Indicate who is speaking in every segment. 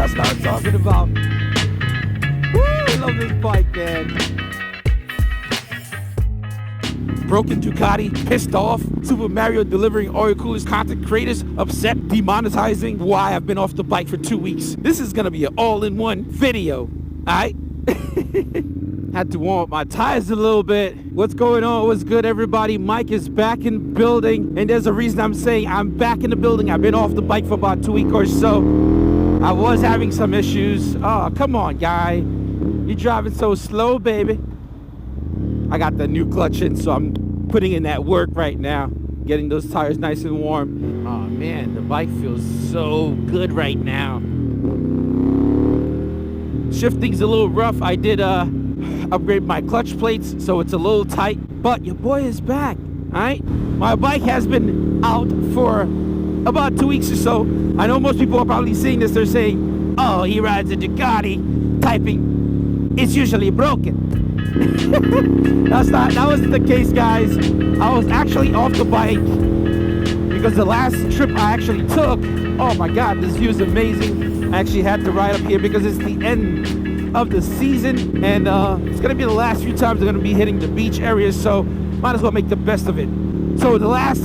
Speaker 1: That's what I'm talking about. Woo, I love this bike, man. Broken Ducati, pissed off. Super Mario delivering oil coolers, content creators upset, demonetizing why I've been off the bike for 2 weeks. This is gonna be an all-in-one video, alright? Had to warm up my tires a little bit. What's going on? What's good, everybody? Mike is back in building, and there's a reason I'm saying I'm back in the building. I've been off the bike for about 2 weeks or so. I was having some issues. Oh, come on, guy. You're driving so slow, baby. I got the new clutch in, so I'm putting in that work right now. Getting those tires nice and warm. Oh, man, the bike feels so good right now. Shifting's a little rough. I did upgrade my clutch plates, so it's a little tight. But your boy is back, all right? My bike has been out for about 2 weeks or so. I know most people are probably seeing this. They're saying, oh, he rides a Ducati, typing, it's usually broken. That wasn't the case, guys. I was actually off the bike because the last trip I actually took, oh my God, this view is amazing. I actually had to ride up here because it's the end of the season, and it's gonna be the last few times I'm gonna be hitting the beach areas, so might as well make the best of it. So the last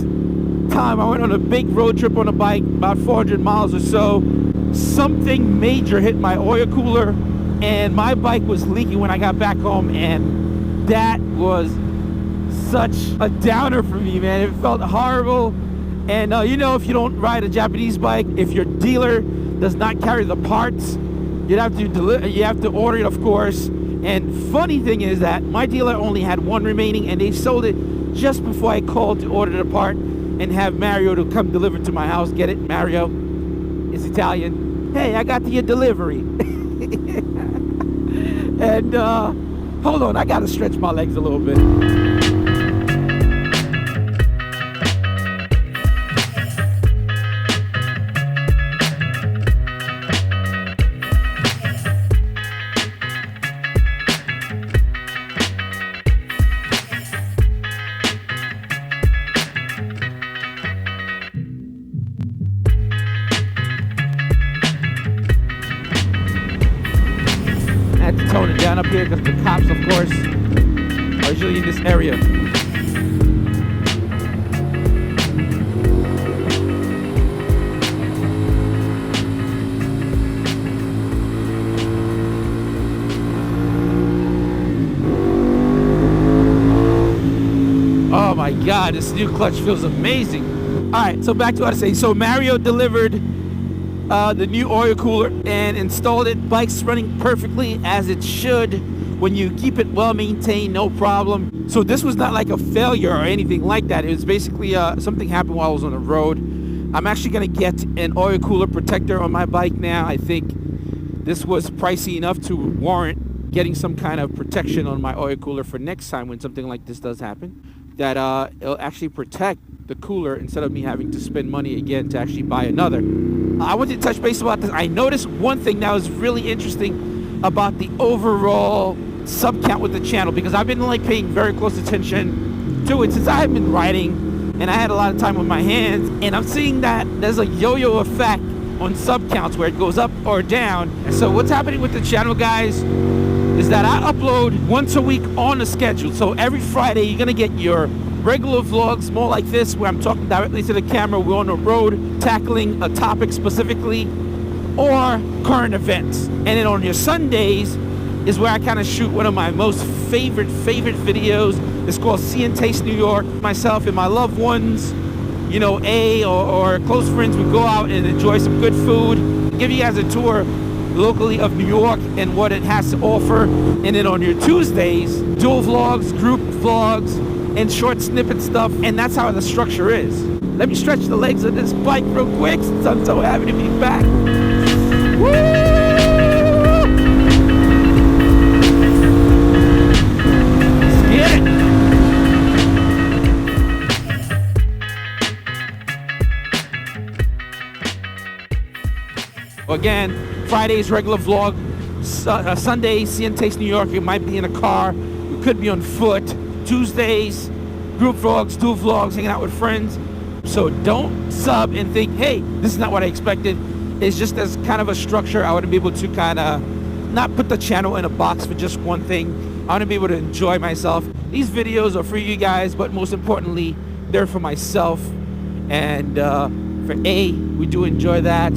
Speaker 1: time I went on a big road trip on a bike, about 400 miles or so, something major hit my oil cooler, and my bike was leaking when I got back home, and that was such a downer for me, man. It felt horrible. And you know, if you don't ride a Japanese bike, if your dealer does not carry the parts, you have to order it, of course. And funny thing is that my dealer only had one remaining, and they sold it just before I called to order the part and have Mario to come deliver to my house. Get it? Mario is Italian. Hey, I got your delivery. And hold on, I gotta stretch my legs a little bit. Tone it down up here because the cops, of course, are usually in this area. Oh my God, this new clutch feels amazing. All right, so back to what I was saying. So Mario delivered the new oil cooler and installed it. Bike's running perfectly as it should when you keep it well maintained, no problem. So this was not like a failure or anything like that. It was basically something happened while I was on the road. I'm actually gonna get an oil cooler protector on my bike now. I think this was pricey enough to warrant getting some kind of protection on my oil cooler for next time when something like this does happen, that it'll actually protect the cooler instead of me having to spend money again to actually buy another. I wanted to touch base about this. I noticed one thing that was really interesting about the overall sub count with the channel, because I've been like paying very close attention to it since I have been writing and I had a lot of time on my hands, and I'm seeing that there's a yo-yo effect on sub counts where it goes up or down. And so what's happening with the channel, guys, is that I upload once a week on a schedule. So every Friday you're gonna get your regular vlogs, more like this, where I'm talking directly to the camera. We're on the road tackling a topic specifically, or current events. And then on your Sundays is where I kind of shoot one of my most favorite videos. It's called See and Taste New York. Myself and my loved ones A or close friends would go out and enjoy some good food, give you guys a tour locally of New York and what it has to offer. And then on your Tuesdays, dual vlogs, group vlogs, and short snippet stuff. And that's how the structure is. Let me stretch the legs of this bike real quick since I'm so happy to be back. Woo! Let's get it. Again, Friday's regular vlog, Sunday, Taste New York, you might be in a car, you could be on foot. Tuesdays, group vlogs, dual vlogs, hanging out with friends. So don't sub and think, hey, this is not what I expected. It's just as kind of a structure. I want to be able to kind of not put the channel in a box for just one thing. I want to be able to enjoy myself. These videos are for you guys, but most importantly, they're for myself. And for A, we do enjoy that.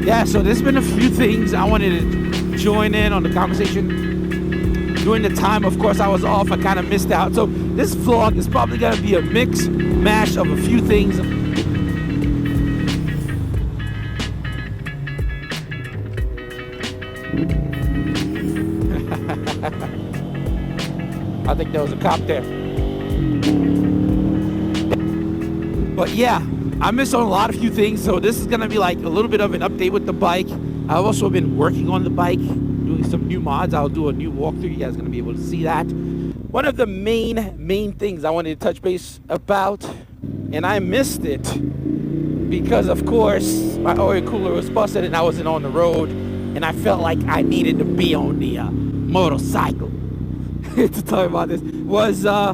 Speaker 1: Yeah, so there's been a few things I wanted to join in on the conversation. During the time, of course, I was off. I kind of missed out. So this vlog is probably going to be a mix, mash of a few things. I think there was a cop there. But yeah, I missed on a lot of few things, so this is gonna be like a little bit of an update with the bike. I've also been working on the bike, doing some new mods. I'll do a new walkthrough. You guys are gonna be able to see that. One of the main things I wanted to touch base about, and I missed it because of course my oil cooler was busted and I wasn't on the road, and I felt like I needed to be on the motorcycle to talk about this, was the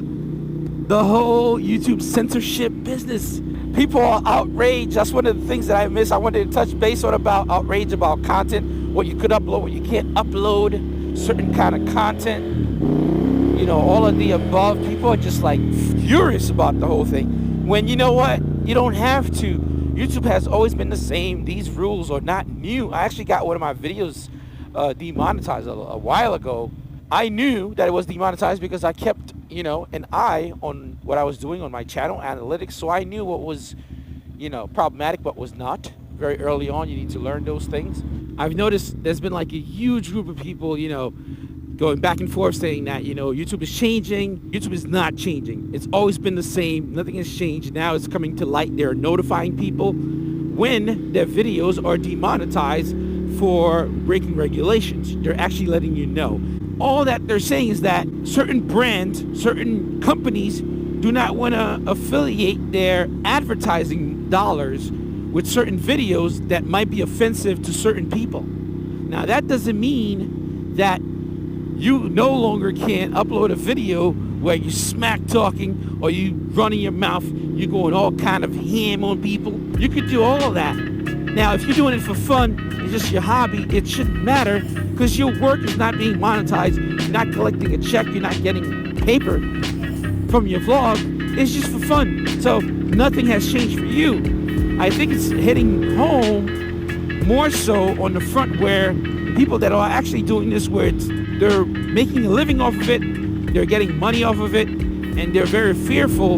Speaker 1: whole YouTube censorship business. People are outraged. That's one of the things that I miss. I wanted to touch base on about outrage about content, what you could upload, what you can't upload, certain kind of content, all of the above. People are just like furious about the whole thing. When you know what? You don't have to. YouTube has always been the same. These rules are not new. I actually got one of my videos demonetized a while ago. I knew that it was demonetized because I kept an eye on what I was doing on my channel analytics, so I knew what was problematic, but was not. Very early on, you need to learn those things. I've noticed there's been like a huge group of people going back and forth saying that YouTube is changing. YouTube is not changing. It's always been the same. Nothing has changed. Now it's coming to light. They're notifying people when their videos are demonetized for breaking regulations. They're actually letting you know. All that they're saying is that certain brands, certain companies do not want to affiliate their advertising dollars with certain videos that might be offensive to certain people. Now, that doesn't mean that you no longer can upload a video where you smack talking or you running your mouth, you going all kind of ham on people. You could do all of that. Now, if you're doing it for fun, it's just your hobby, it shouldn't matter because your work is not being monetized. You're not collecting a check. You're not getting paper from your vlog. It's just for fun. So nothing has changed for you. I think it's hitting home more so on the front where people that are actually doing this, where they're making a living off of it, they're getting money off of it, and they're very fearful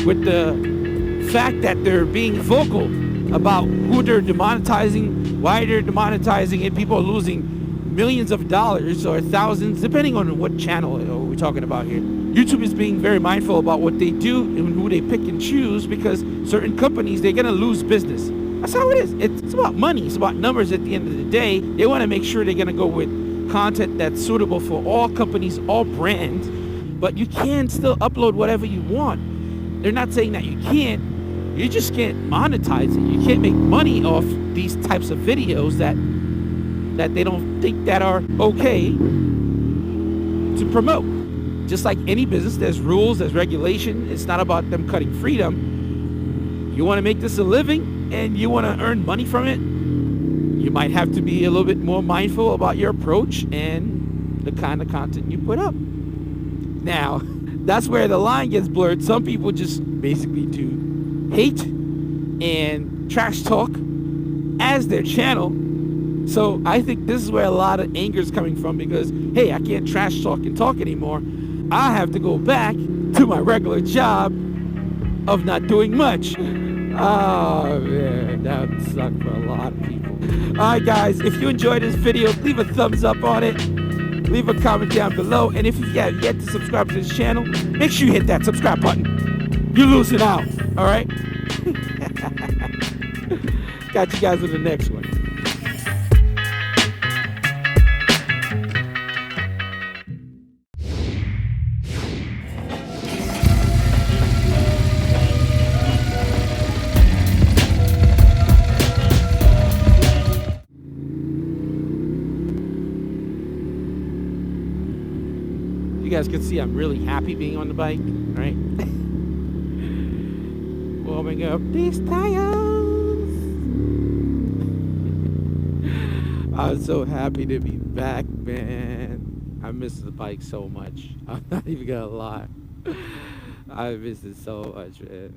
Speaker 1: with the fact that they're being vocal about who they're demonetizing, why they're demonetizing it. People are losing millions of dollars or thousands, depending on what channel we're talking about here. YouTube is being very mindful about what they do and who they pick and choose, because certain companies, they're gonna lose business. That's how it is. It's about money. It's about numbers at the end of the day. They want to make sure they're gonna go with content that's suitable for all companies, all brands, but you can still upload whatever you want. They're not saying that you can't. You just can't monetize it. You can't make money off these types of videos that they don't think that are okay to promote. Just like any business, there's rules, there's regulation. It's not about them cutting freedom. You want to make this a living and you want to earn money from it, you might have to be a little bit more mindful about your approach and the kind of content you put up. Now, that's where the line gets blurred. Some people just basically do hate and trash talk as their channel. So I think this is where a lot of anger is coming from, because, hey, I can't trash talk and talk anymore. I have to go back to my regular job of not doing much. Oh, man, that would suck for a lot of people. All right, guys, if you enjoyed this video, leave a thumbs up on it. Leave a comment down below. And if you have yet to subscribe to this channel, make sure you hit that subscribe button. You're losing out, all right? Got you guys in the next one. You guys can see I'm really happy being on the bike, right? Warming up these tires. I'm so happy to be back, man. I miss the bike so much. I'm not even gonna lie. I miss it so much, man.